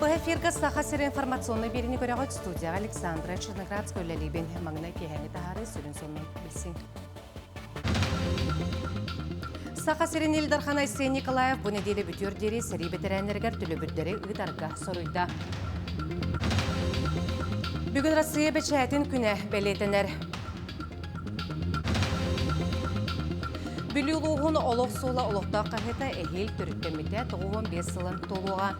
В эфирге сахасыр информационный беріне көріғыт студия Александра Черноградская ләлейбен маңына кехәне тахары сүрін сонын білсін. Сахасырын Элдархан Айсен Николаев бұл неделе бүтер дері сәрі бетерәнергер түлі бүрдері ұйтарға соруйда. Бүгін Россия бәчәтін күні бәлетенер. Бүлілуғын олық сола олықта қағыта әйел түріккеметі 95 сылын толуға.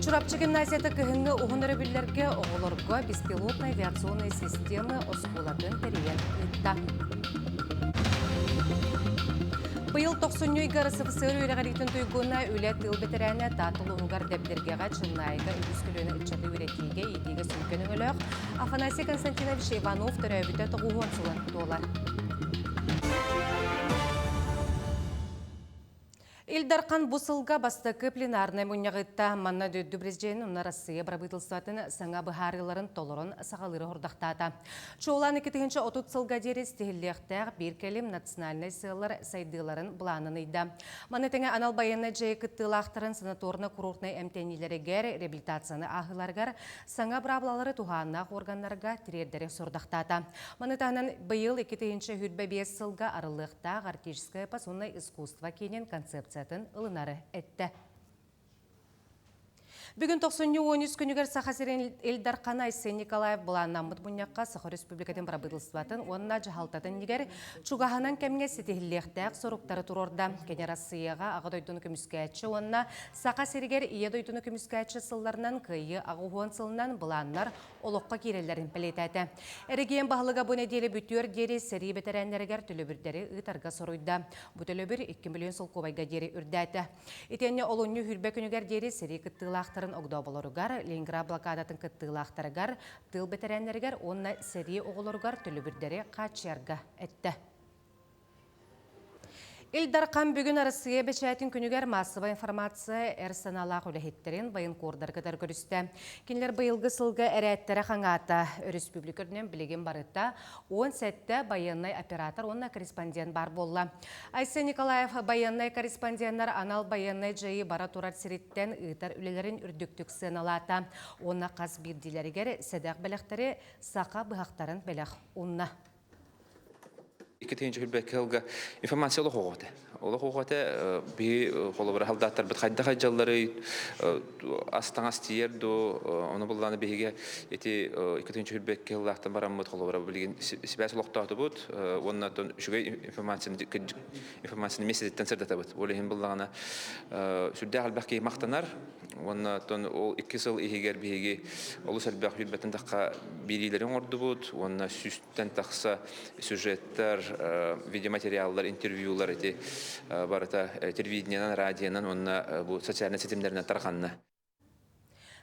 Чурапчы гимназияты күйінгі ұғыныры білдерге оғылырға беспилотный авиационный системы оскулатын тәрейен ұйтта. Бұйыл 90-й СФСР үйрәғаритін түйгіна үлі тыл бетерәне татылуғығар дәбдергеға чыннайға үскіліні үтчаты үйретейге едеге сүмкінің өліғ Афанасий Константинович Иванов түрәбіті тұғуын сұлын толар. Элдархан бұсылға бастықы пленарный мұнияғытта манна дөдді президент ұнна Россия правительстватын саңа бұхарыларын толырын сағалыры ғырдақтады. Чоулан 2-30 сылға дері стихиллектәғ бір кәлім национальный сылар сайдыларын бұланын үйді. Манетіңі анал байыны жай күттілақтырын санаторны-курортны әмтенилерігер реабилитацияны ағыларғар саңа браблалары туғаннақ органларға тірердері сұрдақтады. Манетағынан бұйыл 2-5 сылға арылықтақ артическое пасонное искусство кенен концепция ылынары әтті. Бүгін 90-13 күнігер Сахасырын Элдархан Айсен Николаев бұланнан мұт бұньяққа Сахар Республикатын правительстватын онына жағалтатын негер чуғағынан кәмге сетихіллектәк соруқтары тұрорда. Кене Россияға ағадойдуны көміскәтші онына Сахасыргер иедойдуны көміскәтші сылларынан күйі ағуғуан сылынан бұланнар олыққа керелерін білетәді. Әреген бағылыға бұны делі бүтер дері сәрі бетерәнлерігер түлі бірдері ұйтарға соруйда. Бұ түлі бір 2 миллион сол көбайға дері үрдәді. Етені олынны хүрбе күнігер дері сәрі күттілақтар Огдоболоругар, Ленинград блокадатын кыттылақтарыгар, тыл бетерәнлерігер, онна сәрі оғылоругар түлі бірдері қачерға әтті. Элдархан бүгін Россия бәчәтін күнігер массовый информация әрсаналақ үләхеттерін байын қордар қадар көрісті. Кенілер байылғы сылғы әрәттері қаңата республикөрінен білеген барытта 10 сәтті байыннай оператор, онна корреспондент бар болла. Айсен Николаев байыннай корреспонденттар анал байыннай жайы бара турар сиреттен ұйтар үлелерін үрдіктік сыналата. Онна қаз бірділерігер сәдәқ бәліқтері сақа бұғақтарын бәліқ онна. İki hülbek hılga informasiyalı hoğutu. Ola hoğutu bir kolabora haldatlar bit hayda hayjalları astan astiyer do onu bullanı bihige eti iki hülbek hılaktan baramut kolabora bilgin sibas loqtaqtu bud ondan şuga informasyonu meseletten serdata bud. Olehim bullanı südde halbaki maqtanar ondan o 2 yıl ihiger bihige olusal baq hülbetin taqa birilerin ordu bud. Ondan süsten taqsa süjetler видеоматериаллар, интервьюлар эти барата телевидениянан, радионан, онна бу социальный сетимдеринен тарқанна.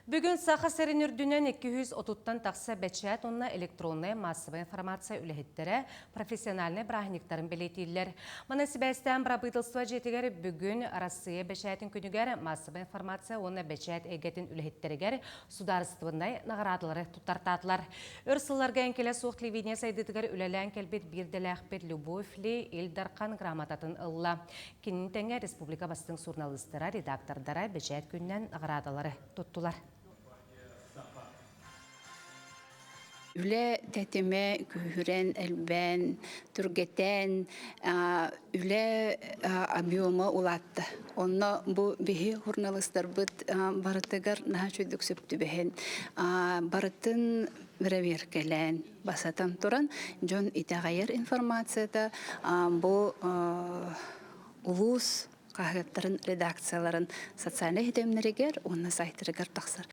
Бүгін Сахасырын үрдінен 230-тан тақса бәчәт онна электронная массовая информация үліхеттері профессиональный брахниктарын білетейлер. Мана сібәстен правительство жетігер бүгін Россия бәчәтін күнігер массовая информация онна бәчәт әгетін үліхеттерігер сударыстығындай нағырадылары тұттартадылар. Өрсылларға әнкелі соқ телевидение сайдытығыр үлелән кәлбет бірділәқпет Любовли Элдархан грамотатын ылла. Кенінтәңе республика бастың журналистері, редактордары бәчәт күннен нағырадылары тұттылар. Üle teteme, kühüren, elben, türgeten, üle abiyoma ulattı. Onna bu bihi jurnalistler bit baratıgar naha çöydük süptü bihen. Baratın birebir gelen basatan turan, John itağayır informasiyada bu ulus kahretlerin redaksiyaların sosyal hidemleriger, onna saytırıgar taqsır.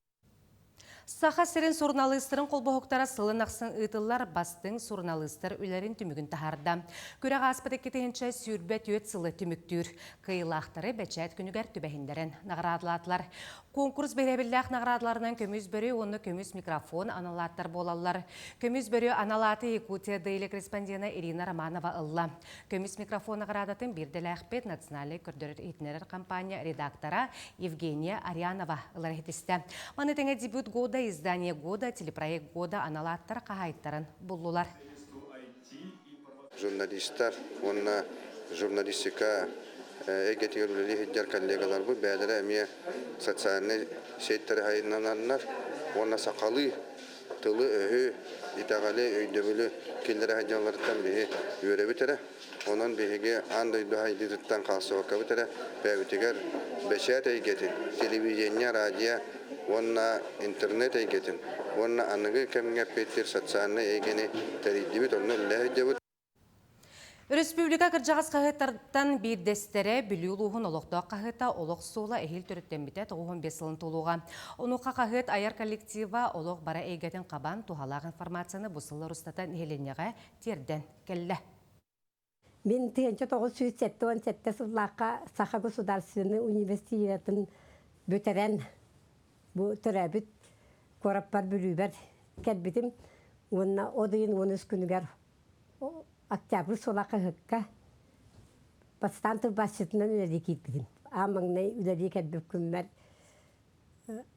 Сахасырын журналистерін қолбоғықтара сылын ақсын ұйтылар бастың журналистер үлерін түмігін тахарда. Көрі ғаспыды кетейінші сүйірбет өт сылы түміктір. Қиылақтары бәчәт күнігер түбәхіндерін нағырадылатылар. Конкурс беребілләқ нағырадыларынан көміз бөрі, оны көміз микрофон аналаттар болалар. Көміз бөрі аналаты Якутия дейлі корреспондена Ирина Романова ылла. Көміз микрофон нағырадатын бірділәқпет национальный көрдірір етінерер компания редактора Евгения Арьянова ылар етісті. Манетіңе дебют года, издание года, телепроект года аналаттар қағайттарын бұллылар. Журналистер, оны журналистика Egetiyar uleli hiccar kollegalar bu bədərə əmiyə sotsialni seytləri hayırlananlar ona sakalı tılı öhü itağalı öydöbülü kildere haccanlardan bihi yöre bitere onun bihigi anday duhay dizittan kalsı orka bitere bevitiger beşet eygetin televizyenya radya ona internet eygetin ona anıgı kemge petir sotsialni eygeni teridibit onun lehcebut. Республика кыржағыз қағыттардан бір дәстері білі ұлығын олықта қағытта олық суыла әйіл түріттен біте 15 сылын тұлуға. Онуқа қағыт аяр коллектива олық бара әйгетін қабан туғалақ информацияны бұсылы рұстатан елінеға терден келі. Мен 1917 сыллаққа Саха государственный университетін бөтерен бұл түрәбіт кораппар бүлібер кәдбітім. Онна одайын 13 күнігер октябрь солақы ғыққа бастантыл басшытынан үләді кейтбідім. Амаңнай үләді кәдбіп күнмәр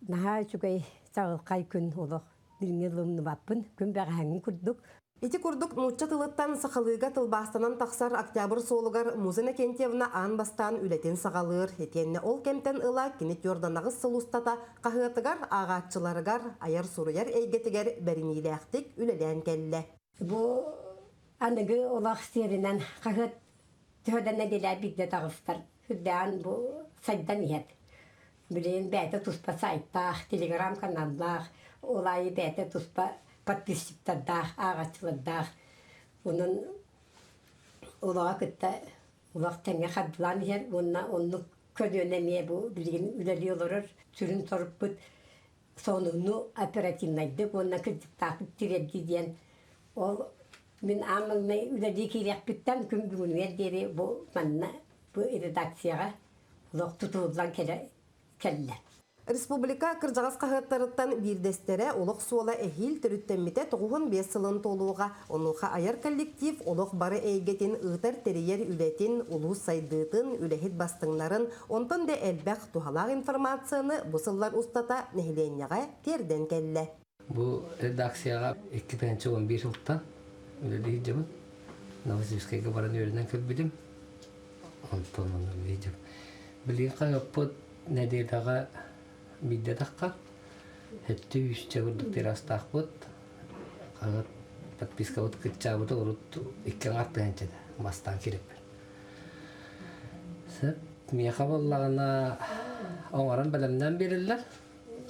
наға жүгей сағылқай күн олық діліңе лымны баппын, күн бәғәңін күрдік. Ити курдук нучча тылыттан сахалыга тылбастанан тахсар октябрь соолугар Музына Кентьевна ан бастан үлетен сагалыр. Етенне ол кемтен ыла кенет Йорданагыз сылустата кахыатыгар агатчыларыгар аяр суруяр эйгетигер беринилээхтик үлелен келле. Бұл анығы олақ серінен қағыт төдәне делә бигде тағыстар. Хүддән бұл сайдан ет. Білейін бәті тұспа сайттақ, телеграм каналлақ, олайы бәті тұспа подписчиктардақ, ағатчылардақ. Оның олаға күтті олақ тәңе қадылан ер, оны көдөнеме бұл білген үләлі олырыр. Сүрін торып бұд, сонуыны оперативнайдық, оны күттіқтақып тиредді ден. Ол мен амыңнай үләді керек біттен күн бүгін вердері бұл манна бұл редакцияға олық тұтылыдан келді. Республика кыржағыз қағыттарыттан бірдестері олық суола әхил түріттенмете 95 сылын толуға. Онуға аяр коллектив олық бары әйгетін ұтар терейер үлетін ұлу сайдытын үләхет бастыңларын онтын да әлбәқ тухалақ информацияны бұсылар ұстата нәхіленеға терден келді. Бұл редакцияға 2011 жылттан үләді жемін. Новосибирскайға баран өрінен көлбедім. Онтан оны жем. Білген қағыппыд нәдердаға бидде таққа. Әтті үшче күрдік терастақ бұд. Қағыт подписка бұд күтча бұд ұрыт еккен артын әнчеді. Бастан керіп. Меқа болағына оңаран бәлемнен берілер.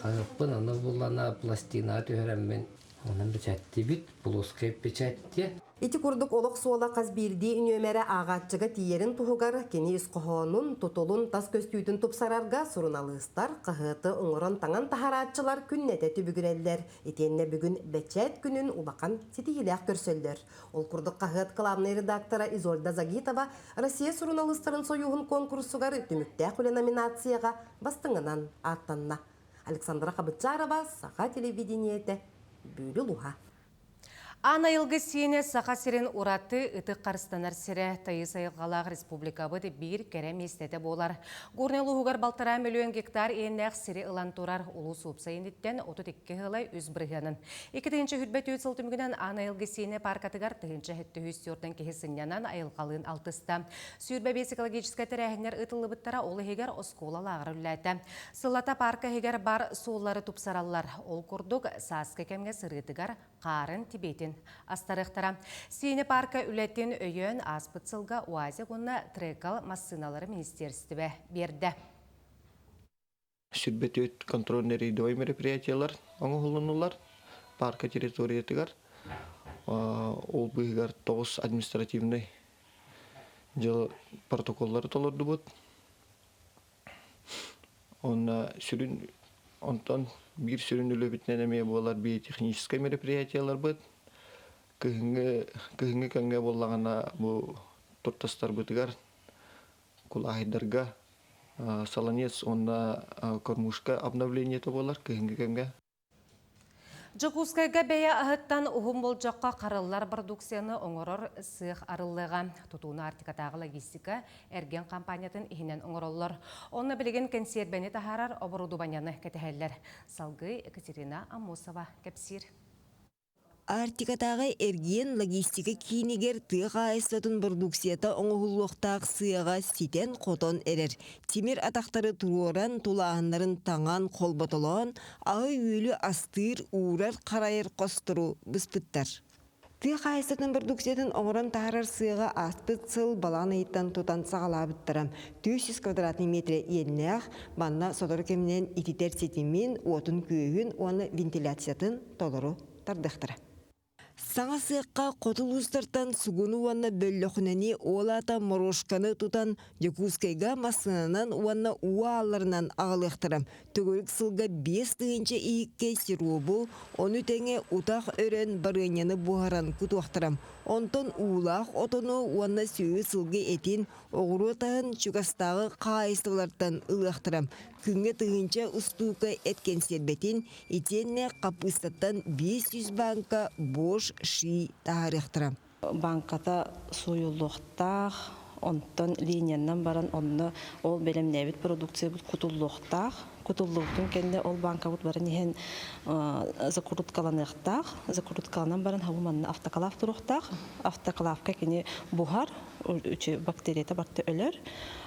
Қағыппын оны болағына пластина түйерәммен. Onun biçetti bit, buluskayıp biçetti. Ити курдук олық суола қазбирди үнөмәрі ағатчыға тиерін туғығар, кені исқоғонун, тутулун, тас көстүйдің тұпсарарға сұрыналыстар, қағыты ұңырын таңан тахаратчылар күннеті түбігірелдер. Етенне бүгін бәчет күнін улақан сетихилек көрсөлдер. Ол курдук қағыт қылавны редактора Изольда Загитова Россия сұрыналыстарын союғын конкурсугар түмікті құлы номинацияға бастыңынан аттанна. Александра Қабытчарова, Саха телевидениеті, Бүйлі Луха. Ана елгі сиене сақа сирен ураты үтік қарыстанар сире тайы сайылғалақ республика бұды бір кәрем естеті болар. Горнелу ғығар балтара миллион гектар еннәқ сире ұлан турар ұлу суыпсайын еттен 32 ғылай үз бірғанын. 2-ші хүтбәт өт сылтымгінен ана елгі сиене паркатығар 2-ші хетті хүстіордан кехесінянан айылғалығын алтыста. Сүйірбә бесикологическа тәрәхінер ұтылы бұттара олы хегер оскола лағыр үләті. Сылата парка хегер бар суылары тұпсаралар. Ол күрдік сасқы кәмге сырғытығар қарын Тибетин астарықтара. Сиене парка үлеттен өйен аспытсылға уазе құнна трекал массыналары министерстве берді. Сүрбет өт контрольный рейдовый мероприятиялар оңғылынулар парка территориятығар. Ол бұйығар 9 административный жыл протоколлары толырды бұд. Онтан bir sürün өлөбүтнен эме болар би техническое мероприятиялар быт. Кыһыңы кәңгә боллагана бу тортастар бытыгар кулайдарга солонец онда кормушка обновление то болар кыһыңы кәңгә. Жокускайга бәя ахыттан ухум болжаққа қарылар продукцияны оңырыр сыйық арылыға. Тұтуына артикатағы логистика әрген компаниятын ихінен оңыроллар. Оны білген консербені тахарар оборудованияны кәтіхәллер. Салгы Екатерина Амосова кәпсир. Артикатағы эрген логистика кейінігер тыға айыстатын продукцията оңығылуқтақ сыяға ситен қотон әрер. Темір атақтары туоран тулағынларын таңан қолбатылан, ағы үйлі астыр, уырар қарайыр қостыру бұспыттар. Тыға айыстатын продукциятын оңыран тағарар сыяға аспыт сыл балан айттан тұтан сағалабыттырам. 400 квадратный метре елінеғ, банна содыр кемінен ититер сетімен, отын күйін, оны вентиляциятын толыру тардықтыра. Саңа сыйыққа қотылыстартан сугуну уанна бөллөхүнәни олата морошканы тутан Якутскайга масынанан уанна уа алларынан ағылықтырам. Төгірік сылға 5 тыгынча иікке сиробу, оны тәңе утақ өрен барыняны бұхаран күтуақтырам. Онтон улақ отону уанна сүйі сылғы етин оғыру тағын чугастағы қайыстылардан ылықтырам. Күнге тыгынча устука эткен сербетин итенне қапыстаттан 500 банка бош ши тағырықтырам. Банката суюлуқтақ, онтон линиянан баран онны ол белемнебит продукция бут кутуллуқтақ. Кутуллуқтың кенде ол банка бут баран ехен закуруткаланықтақ. Закуруткаланан баран хабуманны автоклав тұруқтақ. Автоклавка кене бухар, үчі бактерията барты өлер.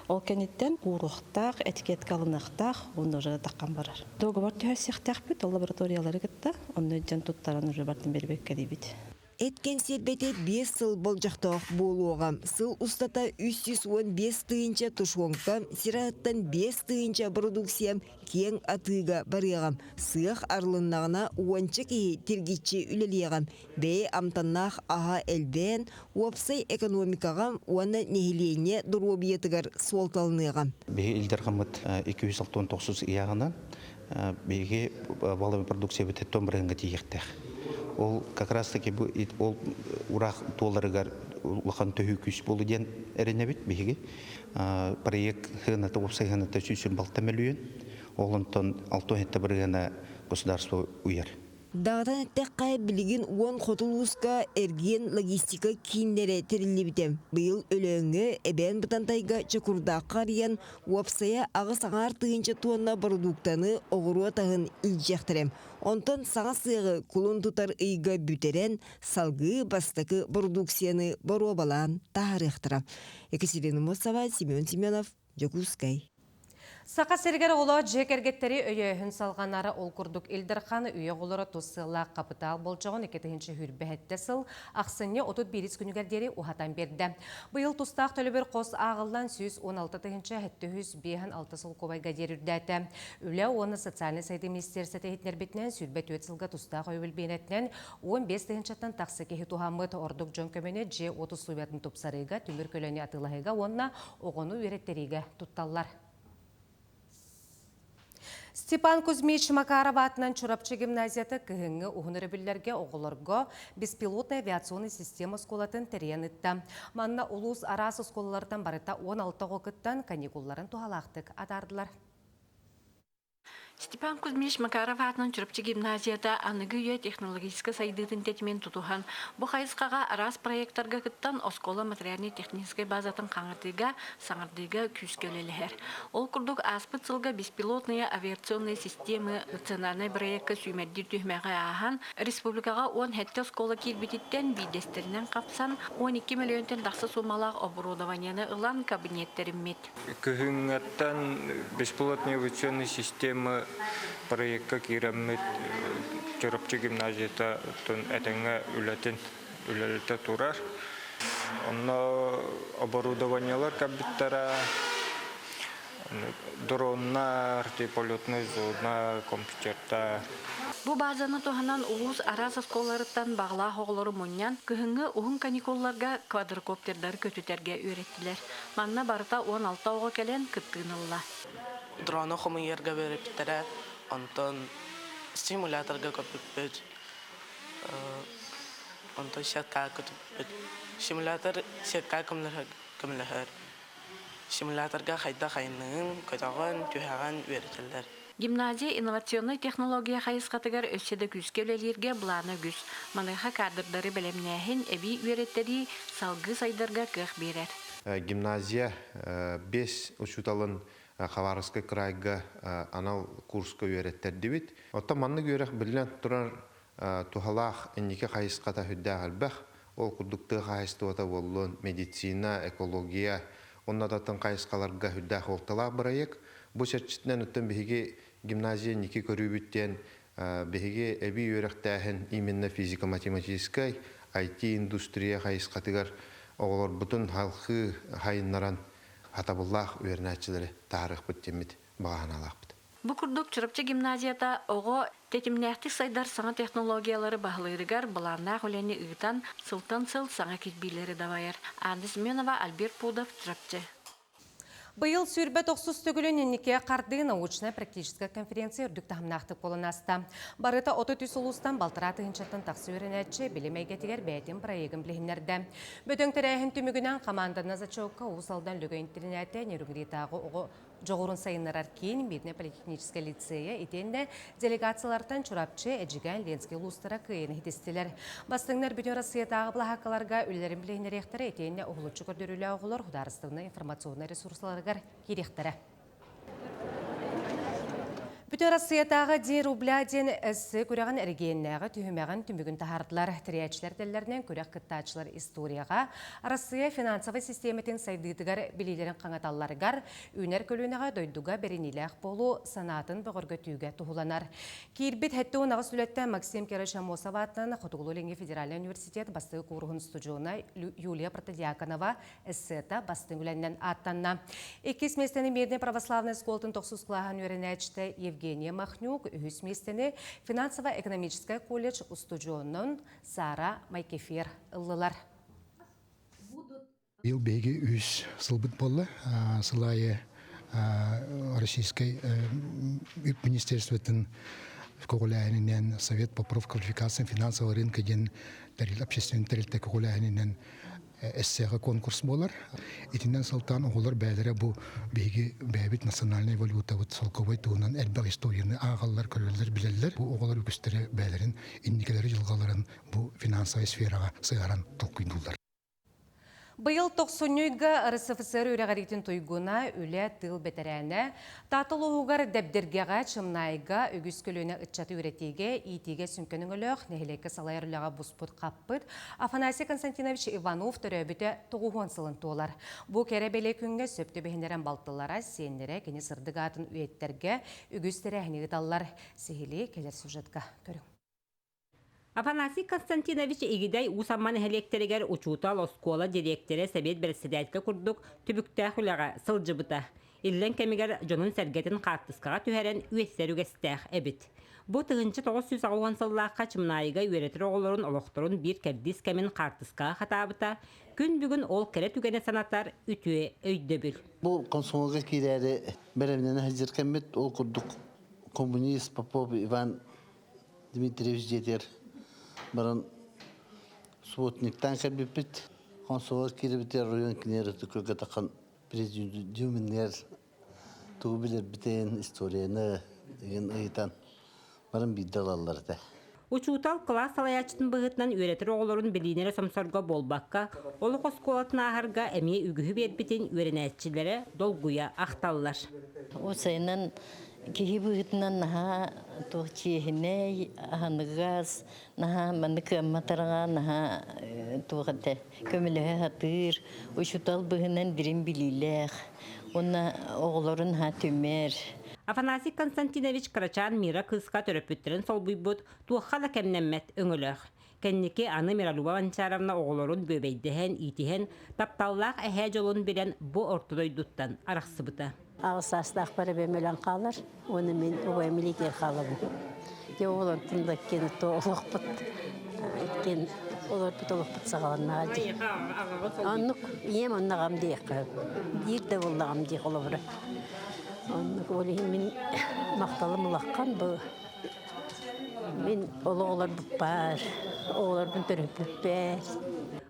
Ол кенеттен уруқтақ, этикеткалынықтақ, оны уже таққан барар. Договор түйәсіқтақ бүт, ол лабораториялары кітті, оны жан тұттаран уже бартын бербек кәдебет. Эткен сербете 5 сыл болжақтақ болуғам. Сыл устата 315 тыынча тушуонкам, сирағыттан 5 тыынча продукциям кен атыға барығам. Сыяқ арлыннағына уанчы кейі тергетчі үлелеғам. Бәй амтаннақ аға әлбән, уапсай экономикағам, уаны нехилейне дұрубиетігар суалталынығам. Бәй илдерғамыт 269 ияғынан, бәйге балами продукция бітеттен біріңгі тейектәқ. Ол как раз таки ол урақ толарыгар улахан төхі күш болу ден әріне бит бейге. Проект хыната опсай хыната сүйсін балта мөлуен. Олынтон алтуэнетті біргена государство уяр. Дағдан әттәққай білген уан қотылуысқа әрген логистика кейіндері терілі бітем. Бұйыл өліңі әбән бұтантайға чакурда қариян уапсая ағы саңар тыынча туанна продуктаны оғыруа тағын үлжектірем. Онтан саңа сыйғы күлін тұтар ұйға бүтерен салғы бастықы продукцияны баруа балан тағырықтыра. Екатерина Мосова, Семен Семенов, Якутскай. Сақа сергер олы жекергеттері өйөйін салғанары ол күрдік Илдархан өйе олары тұсыла қапытал болжағын екетігінші хүрбәхетті сыл ақсыне 31 күнігердері ұхатан берді. Бұйыл тұстақ төлібір қос ағылдан 116-тігінші әтті 105-6 сыл көбайға дерірдәті. Үлі оны социальный сайды министерсеті етнер бетінен сүрбет өт сылға тұстақ өйбіл бейнетінен 15-тігіншаттан тақсы кехі туғамыд ордық жон көмені G30 сұйбетін тұпсарыға, түмір көліне атылағыға, онына оғыну өреттеріге тұтталар. Степан Кузьмич Макаров атынан Чурапчы гимназияты кыһыңы уһунары билерге оғылырго беспилотный авиационный система сколатын терен ытта. Манна улус арасы сколалардан барыта 16 оқыттан каникулларын тухалақтык атардылар. Степан Кузьмич Макаров атынан Чурапчы гимназията аныгы технологическа сайдытын тетмен тутухан. Бу хайысқаға арас проекттарға кыттан оскола материальный технической базатын қаңырдыға, саңырдыға күскөлелер. Ол күрдік аспыт сылға беспилотные авиационные системы национальный проектка сүймәддір түймәға ахан, республикаға 10 хетті оскола кирбетиттен бидестерінен қапсан 12 миллионтен дақсы сумалақ оборудованияны ылан кабинеттерін мет. Кыһыңаттан беспилотные авиационные системы проектка киреммит Чурапчы гимназията әтеңе үлелете турар. Онна оборудованиялар кабиттара, дроннар, полетный зона, компьютерта. Бу базаны тоһанан улус арас осколарыттан бағла хоғлары мұньян, кыһыңы уһун каникулларга квадрокоптердар көтүтерге үйреттилер. Манна барыта 16 оға келен кыттыынылла. Дроны хомыйерге бериптер, онтон стимуляторга көпүппүт, онтон сетка көтүппүт. Симулятор сетка көмлөхөр. Симуляторга хайда хайнын, көтөгөн, түйәгөн беритилер. Гимназия инновационный технология хайысқатыгар өсседе күскөлелерге бұланы күс. Маныға кадырдары білемнәхін әбі үйреттері салғы сайдарға көх берер. Гимназия 5 учуталын Хабаровский крайга анал курска үйреттер дебит. Отта манны көрек білген тұрар тухалах эннике хайыската хүддә албах, ол курдукты хайыстуата боллун медицина, экология, оннататын хайыскаларга хүддә холтала барайык. Бу чәрчитнән үттен биһиге гимназия ники көрүбүттен биһиге эби өрәктәһен именно физико-математической IT индустрия хайыскатыгар оголор бутун халкы хайыннаран атабыллах үрнәчиләре тарих биттемит баганалак. Бу курдук чырыпчы гимназията ого тетимнәхтик сайдар саңа технологиялары баһлырыгар баларна хүләне ыгытан сылтан сыл саңа китбиләре давайыр. Анна Семенова, Альберт Пудов, чырыпчы. Быйыл сүрбе 90 түгілін енеке қарды научная практическая конференция үрдік тахымнақты қолынаста. Барыта 30 ұлыстан балтыраты ғыншаттан тақсы өрінәтші білімейгетігер бәйтін проегін білігінерді. Бөтің тірәйін түмігінен команданы зачауқа ұсалдан лүгі интернетте нерігіритағы оғы жоғырын сайынырар кейін Медне политехническая лицея етенде делегациялардан чурапчы әджіген Ленский ұлыстара күйені хетестілер. Бастыңнар бүтін Россиятағы бұлақақаларға үлерін білігінер ектірі етенде ұғылычы көрдірілі оғылар құдарыстығына информационный ресурсларығар керектірі. Бүтін Россиятағы 10 рубля ден әсі көреген әргейіннәғы түйімәғін түмігін тахардылар. Тіриячілер дәллерінен көрек кіттачылар историяға Россия финансовый системетін сайдыдығар білейлерін қаңаталларығар үнер көлінеға дойдуға беренеләқ болу санатын бұғырғы түйге тұғыланар. Кейірбет әтті онағы сүлетті Максим Керешамосова аттан Хотуғылу Ленге Федеральный университет бастығы қорғын студионы Юлия Протодиаконова әсіті бастың үләннен аттанна. Еккес местені Медне православный сколтын 90 қылаған өрінәчті Евгения Махнюк, үхіс местені финансово-экономическая колледж устудионын Сара Майкефер ыллылар. Бил беги үс сылбыт болы, сылайы Российской министерствотын көгіләйінен Совет по профквалификации финансового рынка ден общественный тарелте көгіләйінен эссеға конкурс болар. Итинен сылтан оғылар бәлері бұл бейгі бәбіт национальный валюта солковой туынан әлбәқ историяны ағалар, көрілер, білелер. Бұл оғылар үкістері бәлерін, инникелері жылғаларын бұл финансовый сфераға сыгаран толқыйдылар. Быйыл 90-га РСФСР үрәғаретін тойгуна үлі тыл бетерәне, татыл оғығар дәбдергеға чымнайға үгіз көліне ұтчаты үретеге, итеге сүмкінің үліғ, нәхілекі салайыр үліға бұспыт қаппыт, Афанасий Константинович Иванов түрәбіті 9 сылын толар. Бұл кәрі бәлі күнге сөпті бәхіндерін балтылара, сенлері кені сырдығатын үйеттерге үгіз тәрәхіне ғыталар. Сехілі келер сюжетка көрің. Афанасий Константинович игидай усамман электригер учутал оскола директоры совет председателька курдук түбүктә хулага сылжыбыта. Иллен кемигер жонун сәргетін қартыскаға түһәрен үессер үгестәх әбит. Бу 1960 сыллаққа чымнайыга үйретір оғылырын олықтырын бір кәбдис кәмін қартыскаға хатабыта, күн бүгін ол кәрі түгені санатар үтуе өйді біл. Бұл консумға кейдері бәрімнен әзір кәмет ол курдук коммунист Попов Иван Дмитриевич жетер. Баран субботниктан кәбіппіт, консулар керебітер район кінері түкілгі таққан президиумінер тұғы білер бітен историяны деген ұйытан баран биддалалар да. Учутал класс алаячтын бұғытнан үйретір оғылырын білінері сомсорға болбаққа, олық осколатын ағарға әме үгігі бербітен үйренәтчілері долгуя ақталылар. Осайынан кихи бұғытнан наға туғчиехіне, ағанығаз, наға мандықы амматарға, наға туғаты көмілігі хатыр, учутал бұғынан бірін білілер, оны оғылырын ха төмер. Афанасий Константинович Карачан мира кызға төрөпүттерін сол бұйбұт туаққала кәмнәммәт өңіліғ. Кәннеке аны Миралуба Ванчаровна оғылырын бөбейдіхен, итіхен, тапталлақ әхә жолын білен бұ ортодойдуттан арақсы бұта. Ağustos'ta para bemelen kalır, onu men o militer kalırım. Ya olur tında kendi toğluk put, kendi olur toğluk put sağlanma hadi. Anlık yem onlağım diye kal, yerde onlağım diye olur. Anlık olayım men maktalım ulakkan bu, men olur bu par, olur bu törüp per.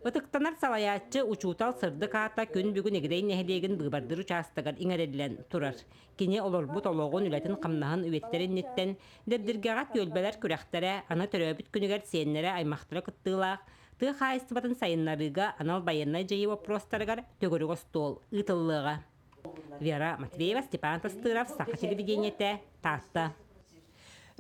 Itıqtanar salayaatçı uçutal sırdı kağıtta gün bugün egdeyn nehilegen bıbardır uçastığın iňeredilen turar. Kine olur bu toloğun ületin qamnahan üvetterin netten derdirgagat yölbeler kürektere ana töröbüt günüger senlere aymaqtıra kıttığılaq, tığ xaystıbatın sayınlarıga anal bayanna jayı вопростарыгар төгөрügo stol ıtıllığa. Vera Matveyeva, Stepan Tastırov, Saqa televideniyete, Tatta.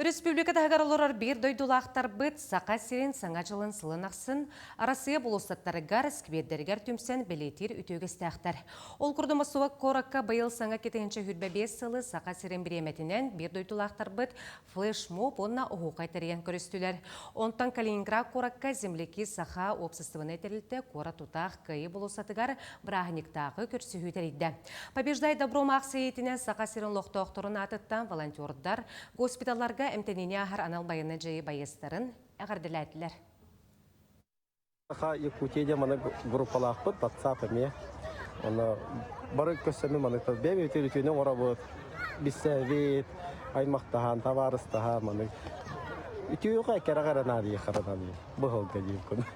Республикада ғаралырар бір дойдулақтар бұд сақа сирен саңа жылын сылын ақсын, арасыя болыстаттарығар сквердергер түмсен білетер үтөгістәқтар. Ол күрдімі суық қораққа байыл саңа кетенші хүрбе 5 сылы сақа сирен біреметінен бір дойдулақтар бұд флешмоб онна ұғуқай тәрген көрістілер. Онтан Калининград қораққа землеки сақа опсыстывын әтерлікті қора тұтақ кайы болыстатығар брағыниктағы көрсі хүтерейді. Побеждай добром ақсиетінен сақа сирен лоқтоқтырын атыттан волонтердар госпиталларға әмтеніне ағар анал байыны жайы байыстарын әғарділәділер. Якутия маны группалақ бұд, WhatsApp әме. Бары көсімі маны бәбе өтелікенің ора бұд. Бісәвет, аймақтаған, таварыстаған маны. Үтеуіға кәрі-қарана дейі, қарана дейі. Бұғылға дейі күн.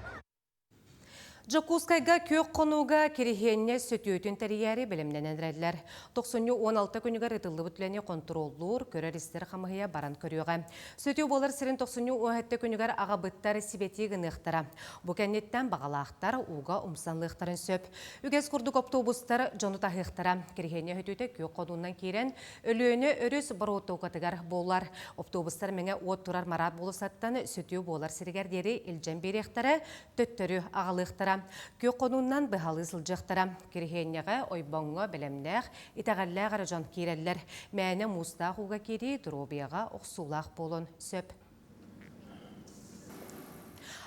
Жакускайга көк қонуға керехенне сөтөтін тәрияри білімнен әндірәділер. 90-16 күнігер ұтылы бүтләне контроллур көрер істер қамығыя баран көріуға. Сөтеу болар сірін 90-17 күнігер аға бұттары сибетегі нықтыра. Бұкәнеттен бағалақтар уға ұмсанлықтарын сөп. Үгез күрдік автобустар жоны тағықтыра. Керехенне өтөті көк қонуынан керен өліөні өріс бір отуғатығар болар. Автобустар мәңе от тұрар марат болысаттан сөтеу болар сіргердері үлжен беректері төттірі ағалықтыра. Көк қонуынан бұхалы сылжықтыра. Керехеннеға ойбаңға білімнәқ, итағалләғ аржан кереллер. Мәні мұстақ уға кері дұробияға оқсулақ болын сөп.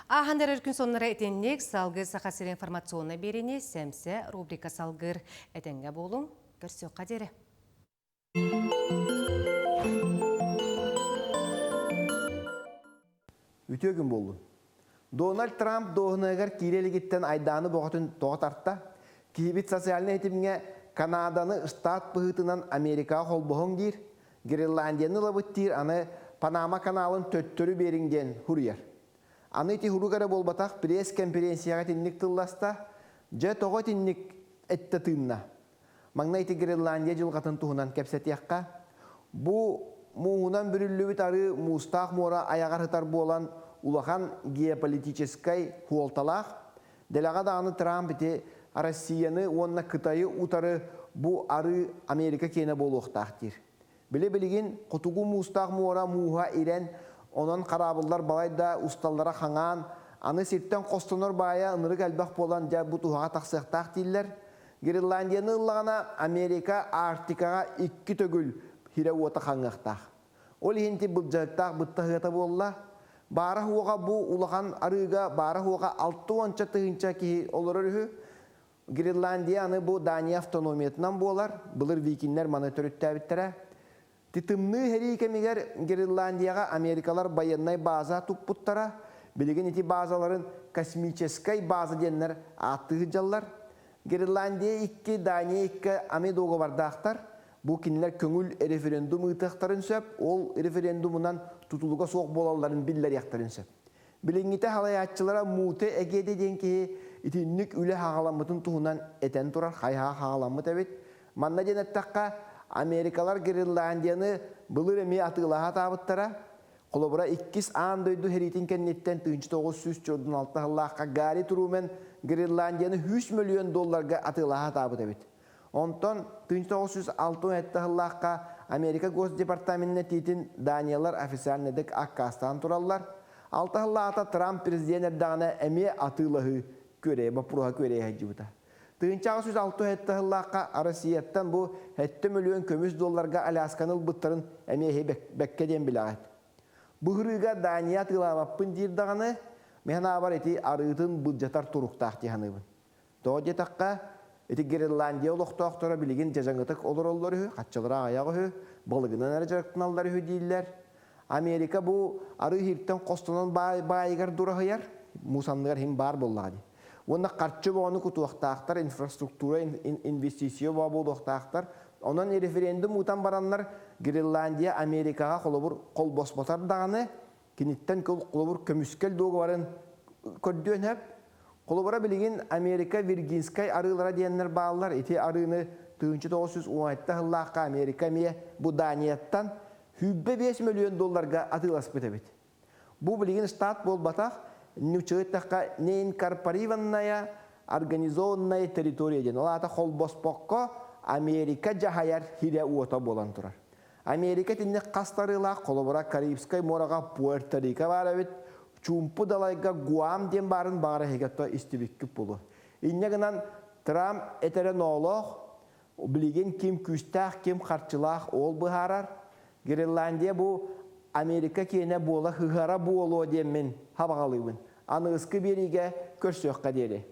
Ағандар өркін сонлары әтеннек салғы сақасыр информационны беріне сәмсі рубрика салғыр. Әтенге болың, көрсі қадері. Үтегін болу. Дональд Трамп доғынығыр кейлелігіттен айданы боғатын тоғыт артта, кейбіт социалны әтімге Канаданы штат бұғытынан Америка қолбоғын дейір, Гренландияны лабыттейір, аны Панама каналын төттөрі беріңден хұрияр. Аны еті хұрығары болбатақ пресс-конференцияға тіннік тылласта, жа тоғы тіннік әтті тынна. Маңна еті Гренландия жылғатын тұғынан кәпсәтияққа, бұ мұғынан бүрілі ары мұстақ мора аяғар хытар болан улахан геополитической хуолталах, делага дағаны Трамп ете Россияны, онна Кытайы утары бұ ары Америка кені болуқтақтыр. Біле-білеген құтуғу мұстақ муара муға ирен, онын қарабылдар балайда ұсталдара қаңан, аны сеттен қостанор бая ыныры әлбақ болан жа бұ тұғаға тақсықтақ дейілер. Гренландияны ұллағана Америка Арктикаға 2 төгіл хире ота қаңықтақ. Ол ехенте бұлжақтақ бұттағыта болла, бары хуға бұ улахан арыға бары хуға 6-10 тыгынча ки олыры Гренландия аны бұ Дания автономиятынан болар, бұлыр викинлер маны төріттәбіттірі. Титымны хәрейкемегер Гренландияға Америкалар байыннай база тұппұттара, білеген еті базаларын космическай база денлер аттығы жаллар. Гренландия 2, Дания 2 амедоғы бардақтар. Бұл кинилер көңіл референдум ұйтықтарын сөп, ол референдумынан тұтылуға соқ болаларын білдер яқтарын сөп. Білінгіті халаятчылара мұты әгеде денке итіннік үлі хағаламытын тұғынан әтен тұрар қайға хағаламыт әбет. Манна денеттаққа Америкалар Гренландияны бұлыр әме атығылаға табыттара, қолыбыра 2 аң дөйді хәретін кәннеттен 1996 ғылаққа ғари тұрумен Гренландияны $100 миллион атығылаға табыт әбет. Онтон 1906 ғылаққа Америка Госдепартаментіне тетін Даниялар официальнедік аққастан тұралар. 6 ғылақта Трамп президент әрдағына әме атылығы көре, бапыруға көре әжібіта. 1906 ғылаққа Россияттан бұл $7 миллион көміс долларға Алясканыл бұттарын әме бәккеден білағат. Бұғырыға Дания атыламаппын дейірдағаны, мен абар еті арытын бұджатар тұрықтақ дейханыбын. Тоғы детаққа эти Гренландия олоқтоқтора билеген жажаңытық олар олары, қатчылыра аяғы, балығынан әрі жарықтын аллары дейілер. Америка бұл ары хирттен қостанын байығар дұрағыяр, мұсандығар хем бар боллады. Онда қатшы бағаны күтуақтақтар, инфраструктура, инвестиция болуақтақтар. Онан референдум ұтан баранлар Гренландия Америкаға қол боспатар дағаны, кенеттен қолыбыр көміскел доғы барын көрден әп. Қолыбыра білеген Америка Виргинскай арылара дейінлер бағалар. Еті арыны 1917 ғылаққа Америка ме бұ Данияттан $5 миллион атылас бітебет. Бұл білеген штат бол батақ, нючығыттаққа неинкорпориванная организованная территория ден. Олата қол боспаққа Америка жахаяр хире уота болан тұрар. Америка тинне қастарыла қолыбыра Карибскай мораға Пуэрто-Рико бар әбет, чумпу далайга Гуам ден барын бағара хегетто истибиккі бұлы. Иннегінен Трамп әтерен олық, білеген кем күстақ, кем қарчылақ ол бұхарар. Гренландия бұл Америка кене бола хыгара болу демен хабағалыйбын. Аны ысқы береге көрсөққа дере.